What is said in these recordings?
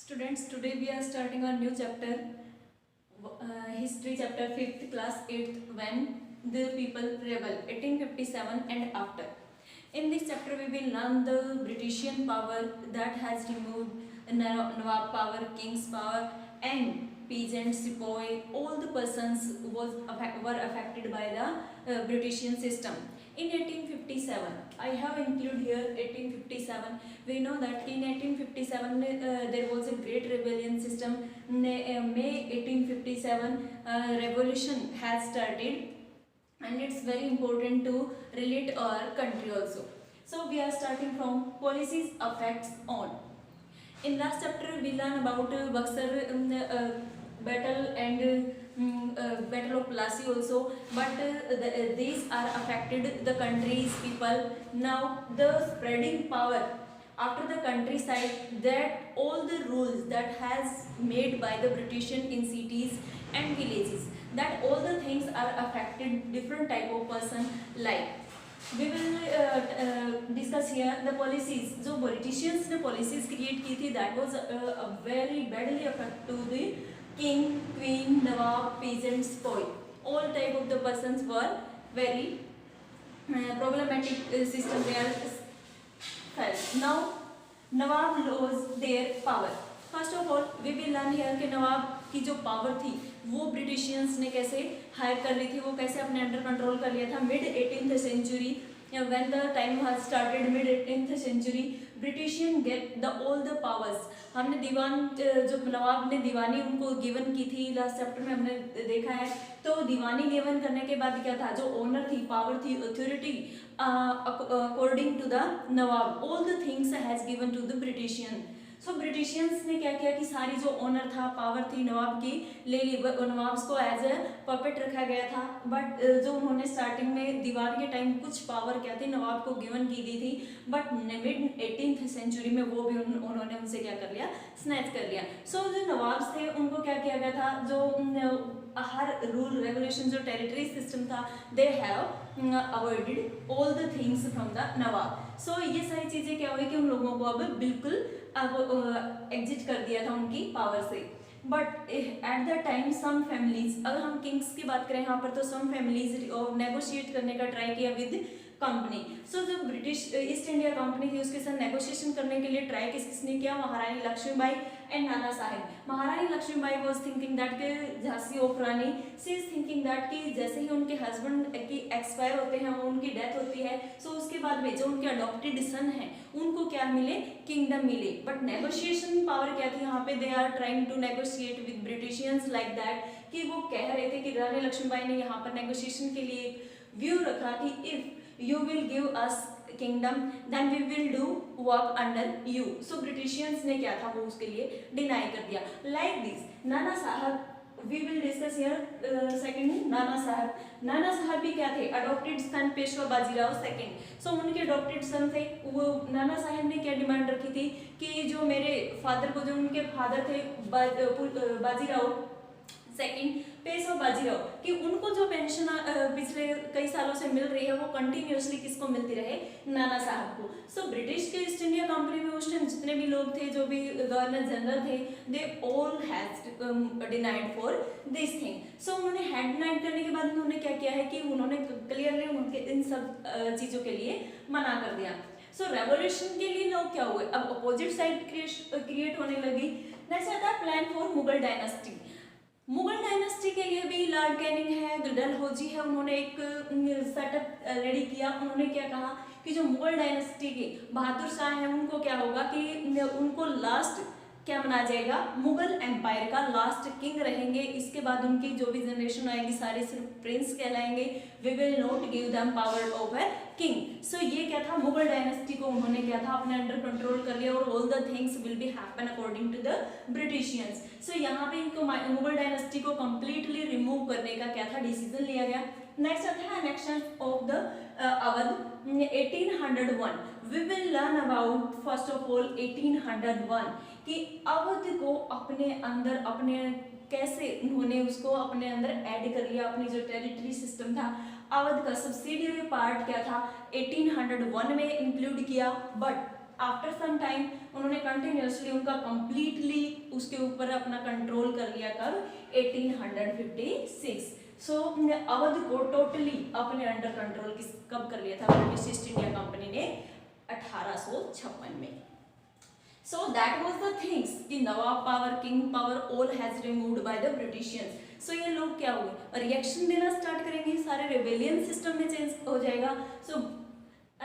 Students, today we are starting our new chapter, history chapter 5th class 8th, when the people rebel, 1857 and after. In this chapter we will learn the Britishian power that has removed Nawab power, king's power and peasants, sepoy, all the persons were affected by the Britishian system. In 1857, I have included here 1857. We know that in 1857 there was a great rebellion system. May 1857 revolution has started, and it's very important to relate our country also. So we are starting from policies effects on. In last chapter we learn about Buxar battle and battle of Plassey also, but these are affected the country's people. Now the spreading power after the countryside, that all the rules that has made by the Britishian in cities and villages, that all the things are affected different type of person. Like we will discuss here the policies. जो Britishers ने policies create की थी, that was a very badly affect to the king, queen, nawab, peasants, boy. All type of the persons were very problematic system they are felt. Now nawab lost their power. First of all we will learn here कि नवाब की जो power थी वो ब्रिटिशियंस ने कैसे higher कर ली थी, वो कैसे अपने अंडर कंट्रोल कर लिया था. Mid 18th century, when the time has started, mid 18th century, Britishian get the all the powers. हमने दीवान जो नवाब ने दीवानी उनको गिवन की थी, लास्ट चैप्टर में हमने देखा है. तो दीवानी गिवन करने के बाद क्या था, जो ओनर थी, पावर थी, authority according to the nawab, all the things has given to the britishian. So britishians ने क्या किया कि सारी जो ओनर था, पावर थी नवाब की, ले ली. नवाब को एज ए पपेट रखा गया था. बट जो उन्होंने स्टार्टिंग में दीवार के टाइम कुछ पावर क्या थी नवाब को गिवन की दी थी, बट मिड 18th सेंचुरी में वो भी उन्होंने उनसे क्या कर लिया, स्नैच कर लिया. सो जो नवाब्स थे उनको क्या किया गया था, जो हर रूल रेगुलेशन जो टेरिटरी सिस्टम था, they have avoided all the things from the nawab. So ये सारी चीजें क्या हुई कि उन लोगों को अब बिल्कुल अब एग्जिट कर दिया था उनकी पावर से. But at the time some families, अगर हम किंग्स की बात करें यहाँ पर, तो सम फैमिलीज नेगोशिएट करने का ट्राई किया विद कंपनी. सो जो ब्रिटिश ईस्ट इंडिया कंपनी थी उसके साथ नेगोशिएशन करने के लिए ट्राई किसने किया, महारानी लक्ष्मीबाई एंड नाना साहेब. महारानी लक्ष्मीबाई वाज थिंकिंग दैट के Jhansi of Rani, she is thinking that कि जैसे ही उनके हस्बैंड की एक्सपायर होते हैं, उनकी डेथ होती है, सो उसके बाद में जो उनके अडॉप्टेड सन है उनको क्या मिले, किंगडम मिले. बट नेगोशिएशन पावर क्या थी यहाँ पे, they are trying to negotiate with britishians like that, कि वो कह रहे थे कि रानी लक्ष्मीबाई ने यहाँ पर नेगोशिएशन के लिए व्यू रखा कि if you will give us kingdom then we will do work under you. so Britishers ने क्या था, वो उसके लिए डिनाई कर दिया. like this नाना साहब, we will discuss here second नाना साहब. नाना साहब भी क्या थे, अडॉप्टेड सन पेशवा बाजीराव सेकंड. सो उनके अडॉप्टेड सन थे. वो नाना साहब ने क्या डिमांड रखी थी कि जो मेरे फादर को, जो उनके फादर थे बाजीराव सेकंड, पेशवा बाजीराव, कि उनको जो पेंशन पिछले कई सालों से मिल रही है वो कंटिन्यूअसली किसको मिलती रहे, नाना साहब को. सो ब्रिटिश के ईस्ट इंडिया कंपनी में उस टाइम जितने भी लोग थे, जो भी गवर्नर जनरल थे, they all has denied for this thing. So उन्होंने हैड डिनाइड करने के बाद उन्होंने क्या किया है कि उन्होंने क्लियरली उनके इन सब चीजों के लिए मना कर दिया. सो रेवोल्यूशन के लिए लोग क्या हुए, अब अपोजिट साइड क्रिएट होने लगी. नेक्स्ट आता है plan for Mughal dynasty. Mughal dynasty के लिए भी लॉर्ड कैनिंग है, डलहौजी है, उन्होंने एक सेटअप रेडी किया. उन्होंने क्या कहा कि जो मुगल डायनेस्टी के बहादुर शाह हैं उनको क्या होगा कि उनको लास्ट क्या माना जाएगा, मुगल एम्पायर का लास्ट किंग रहेंगे. इसके बाद उनकी जो भी जनरेशन आएगी सारे सिर्फ प्रिंस कहलाएंगे. We will not give them power of a king. So ये क्या था, मुगल डायनेस्टी को उन्होंने क्या था अपने अंडर कंट्रोल कर लिया, और all the things will be happen according to the britishians. So यहाँ पे इनको मुगल डायनेस्टी को कंप्लीटली रिमूव करने का क्या था, डिसीजन लिया गया. नेक्स्ट आता है annexation of the Awadh 1801. We will learn about first of all 1801 कि अवध को अपने अंदर अपने कैसे उन्होंने उसको अपने अंदर ऐड कर लिया. अपनी जो टेरिटरी सिस्टम था, अवध का सब्सिडियरी पार्ट क्या था, 1801 में इंक्लूड किया. बट आफ्टर सम टाइम उन्होंने कंटिन्यूसली उनका कंप्लीटली उसके ऊपर अपना कंट्रोल कर लिया कब 1856। सो अवध को टोटली अपने अंडर कंट्रोल कब कर लिया था ब्रिटिश ईस्ट इंडिया कंपनी ने 1856 में। So that was the things कि nawab power, king power all has removed by the britishians. So ये लोग क्या हुए, रिएक्शन देना स्टार्ट करेंगे, सारे रेबेलियन सिस्टम में चेंज हो जाएगा। So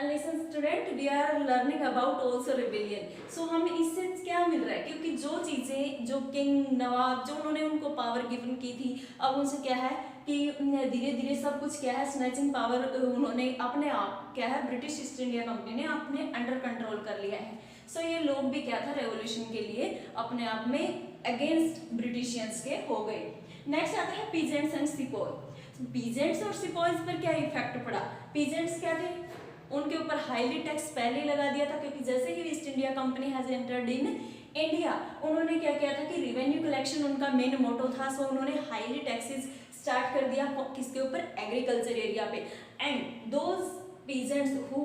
listen student, we are learning about also rebellion. So हमें इससे क्या मिल रहा है, क्योंकि जो चीज़ें जो किंग नवाब जो उन्होंने उनको पावर गिवन की थी, अब उनसे क्या है कि धीरे धीरे सब कुछ क्या है स्नैचिंग पावर उन्होंने अपने आप क्या है ब्रिटिश ईस्ट इंडिया कंपनी ने अपने अंडर कंट्रोल कर लिया है। सो ये लोग भी क्या था रेवोल्यूशन के लिए अपने आप में अगेंस्ट ब्रिटिशियंस के हो गए। नेक्स्ट आता है पीजेंट्स एंड सिपॉय। पीजेंट्स और सिपॉयज पर क्या इफेक्ट पड़ा, पीजेंट्स क्या थे, उनके ऊपर हाईली टैक्स पहले लगा दिया था, क्योंकि जैसे ही East India Company has entered in India उन्होंने क्या किया था कि रिवेन्यू कलेक्शन उनका मेन मोटो था। सो उन्होंने हाईली टैक्सेस स्टार्ट कर दिया किसके ऊपर, एग्रीकल्चर एरिया पे। And those peasants who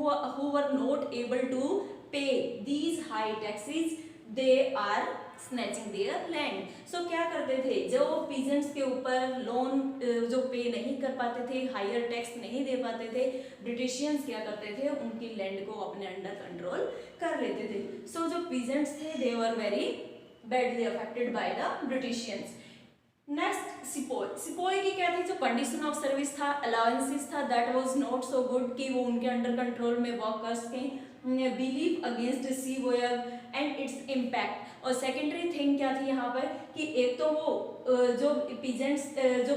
were not able to pay these high taxes they are snatching their land. So क्या करते थे, जो पीजेंट्स के ऊपर लोन जो पे नहीं कर पाते थे, हायर टैक्स नहीं दे पाते थे, ब्रिटिशियंस क्या करते थे उनकी लैंड को अपने अंडर कंट्रोल कर लेते थे। सो जो पीजेंट्स थे they were very badly affected by the britishians. Next sepoy. Sepoy की क्या थी, जो कंडीशन ऑफ सर्विस था, अलाउंसेस था, that was not so good कि वो उनके अंडर कंट्रोल में वर्क कर सकें। Believe against sea voyage and its impact. और सेकेंडरी थिंग क्या थी यहाँ पर कि एक तो वो जो पीजेंट्स जो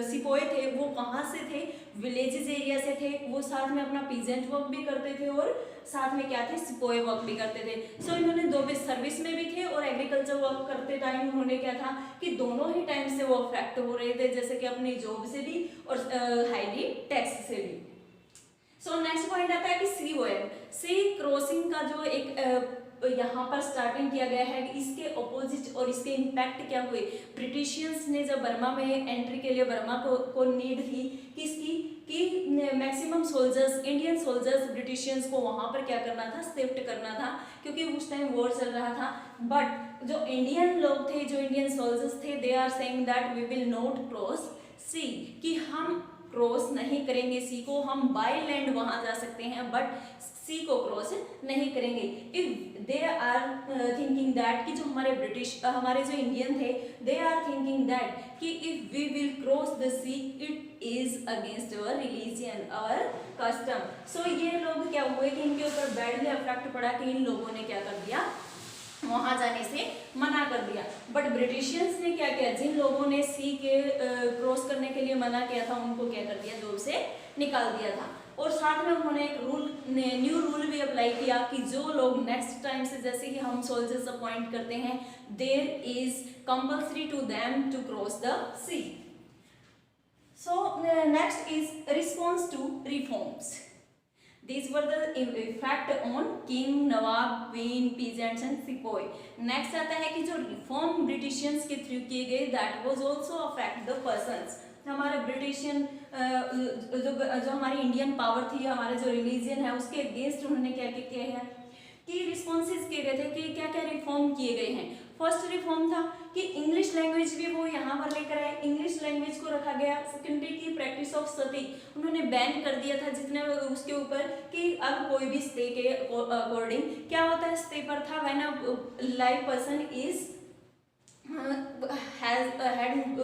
सिपॉय थे वो कहाँ से थे, विलेजेस एरिया से थे, वो साथ में अपना पीजेंट वर्क भी करते थे और साथ में क्या थे सिपॉय वर्क भी करते थे। सो इन्होंने दो भी सर्विस में भी थे और एग्रीकल्चर वर्क करते टाइम उन्होंने क्या था कि दोनों ही टाइम से वो अफेक्ट हो रहे थे, जैसे कि अपनी जॉब से भी और हाईली टैक्स से भी। सो नेक्स्ट पॉइंट आता है कि सी वोयर, सी क्रॉसिंग का जो एक यहाँ पर स्टार्टिंग किया गया है, इसके ऑपोजिट और इसके इम्पैक्ट क्या हुए, ब्रिटिशियंस ने जब बर्मा में एंट्री के लिए बर्मा को नीड थी किसकी कि मैक्सिमम सोल्जर्स इंडियन सोल्जर्स ब्रिटिशियंस को वहाँ पर क्या करना था, शिफ्ट करना था, क्योंकि उस टाइम वॉर चल रहा था। बट जो इंडियन लोग थे, जो इंडियन सोल्जर्स थे, they are saying that we will not cross sea, कि हम क्रॉस नहीं करेंगे सी को, हम बाय लैंड वहां जा सकते हैं बट सी को क्रॉस नहीं करेंगे। If they are thinking that कि जो हमारे जो इंडियन थे, दे आर थिंकिंग दैट कि if we will cross the sea it is against our religion our custom. So ये लोग क्या हुए कि इनके ऊपर बैडली अफेक्ट पड़ा कि इन लोगों ने क्या कर दिया, वहां जाने से मना कर दिया। बट ब्रिटिशियंस ने क्या किया, जिन लोगों ने सी के क्रॉस करने के लिए मना किया था उनको क्या कर दिया, जॉब से निकाल दिया था। और साथ में उन्होंने एक न्यू रूल भी अप्लाई किया कि जो लोग नेक्स्ट टाइम से जैसे कि हम सोल्जर्स अपॉइंट करते हैं, there is compulsory to them to cross the sea. So next is response to reforms. These were the effect on king, nawab, queen, peasants and sepoy. Next आता है कि जो रिफॉर्म ब्रिटिशियंस के थ्रू किए गए, that was also affect the persons. हमारे ब्रिटिशियन जो हमारी इंडियन पावर थी, हमारे जो रिलीजन है उसके अगेंस्ट उन्होंने क्या किया है कि रिस्पॉन्सेज किए गए थे कि क्या क्या रिफॉर्म किए गए हैं। फर्स्ट रिफॉर्म था कि इंग्लिश लैंग्वेज भी वो यहाँ पर लेकर आए, इंग्लिश लैंग्वेज को रखा गया। सेकेंडरी की प्रैक्टिस ऑफ सती उन्होंने बैन कर दिया था जितने उसके ऊपर कि अब कोई भी स्टे के अकॉर्डिंग क्या होता है, स्टे पर था when a live person is had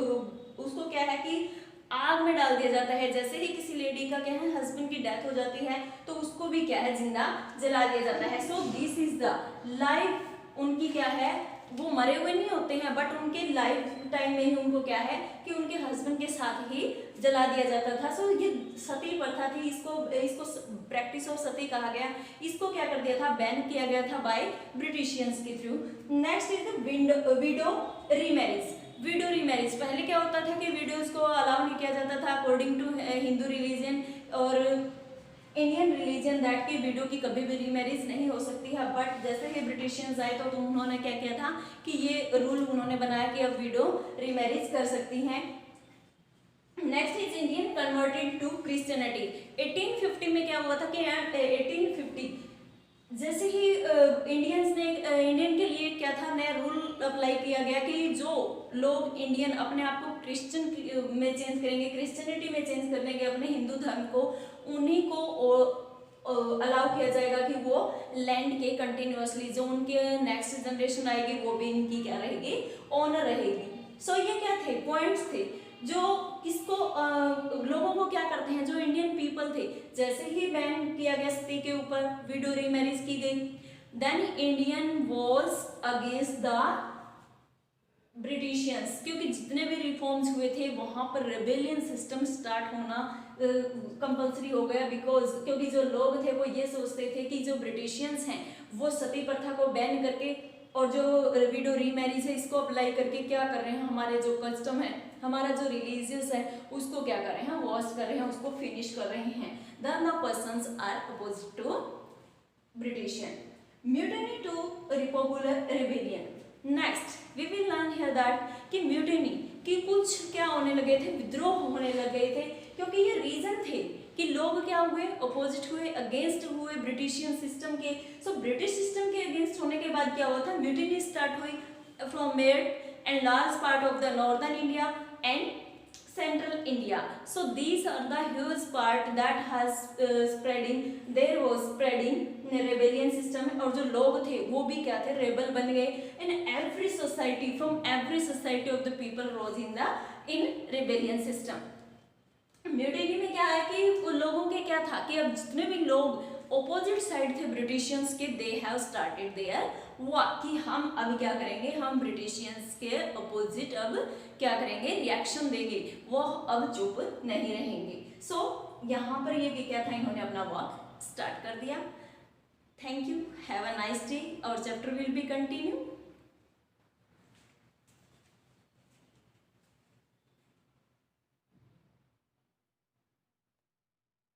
उसको क्या है कि आग में डाल दिया जाता है। जैसे ही किसी लेडी का क्या है हस्बैंड की डेथ हो जाती है तो उसको भी क्या है जिंदा जला दिया जाता है। So this is the life, उनकी क्या है वो मरे हुए नहीं होते हैं बट उनके लाइफ टाइम में ही उनको क्या है कि उनके हस्बैंड के साथ ही जला दिया जाता था। सो ये सती प्रथा थी, इसको प्रैक्टिस ऑफ सती कहा गया। इसको क्या कर दिया था, बैन किया गया था बाय ब्रिटिशियंस के through. Next is the widow remarriage. Window remarriage, पहले क्या होता था कि विडोज को अलाउ नहीं किया जाता था अकॉर्डिंग टू हिंदू रिलीजन और इंडियन रिलीजन, दैट की विडो की कभी भी रीमैरिज नहीं हो सकती है। बट जैसे ही ब्रिटिशियंस आए तो उन्होंने क्या किया था कि ये रूल उन्होंने बनाया कि अब विडो रीमैरिज कर सकती हैं। Next is Indian converted to Christianity. 1850 में क्या हुआ था कि 1850 जैसे ही इंडियन के लिए क्या था, नया रूल अप्लाई किया गया कि जो लोग इंडियन अपने आप को क्रिश्चियन में चेंज करेंगे, क्रिश्चियनिटी में चेंज कर लेंगे अपने हिंदू धर्म को, उन्हीं को अलाउ किया जाएगा कि वो लैंड के कंटिन्यूअसली, जो उनके नेक्स्ट जनरेशन आएगी वो भी इनकी क्या रहेगी, ओनर रहेगी। सो ये क्या थे, पॉइंट्स थे जो किसको लोगों को क्या करते हैं, जो इंडियन पीपल थे। जैसे ही बैन किया गया सती के ऊपर, विडो रीमैरिज की गई, then Indian was against the britishians, क्योंकि जितने भी रिफॉर्म्स हुए थे वहां पर रेबेलियन सिस्टम स्टार्ट होना कंपल्सरी हो गया, बिकॉज क्योंकि जो लोग थे वो ये सोचते थे कि जो ब्रिटिशियंस हैं वो सती प्रथा को बैन करके और जो विडो रीमैरिज है इसको अप्लाई करके क्या कर रहे हैं, हमारे जो कस्टम है, हमारा जो रिलीजियस है उसको क्या कर रहे हैं, वॉश कर रहे हैं, उसको फिनिश कर रहे हैं। The persons are opposite to britishian. Mutiny to republic rebellion. Next we will learn here that कि म्यूटिनी कि कुछ क्या होने लगे थे, विद्रोह होने लगे थे, क्योंकि ये रीजन थे कि लोग क्या हुए, अपोजिट हुए, अगेंस्ट हुए ब्रिटिशियन सिस्टम के। सो ब्रिटिश सिस्टम के अगेंस्ट होने के बाद क्या हुआ था, म्यूटिनी स्टार्ट हुई from Meerut and large part of the northern India and central India. So these are the huge part that has there was spreading rebellion system, और जो लोग थे वो भी क्या थे, रेबल बन गए। in every society, from every society of the people rose in rebellion system। Mutiny में क्या है कि वो लोगों के क्या था कि अब जितने भी लोग ऑपोजिट साइड थे ब्रिटिशियंस के, they have started their war, कि हम अब क्या करेंगे, हम ब्रिटिशियंस के अपोजिट अब क्या करेंगे, रिएक्शन देंगे, वो अब चुप नहीं रहेंगे। सो यहाँ पर ये भी क्या था, इन्होंने अपना वॉर स्टार्ट कर दिया। Thank you, have a nice day. और चैप्टर विल बी कंटिन्यू।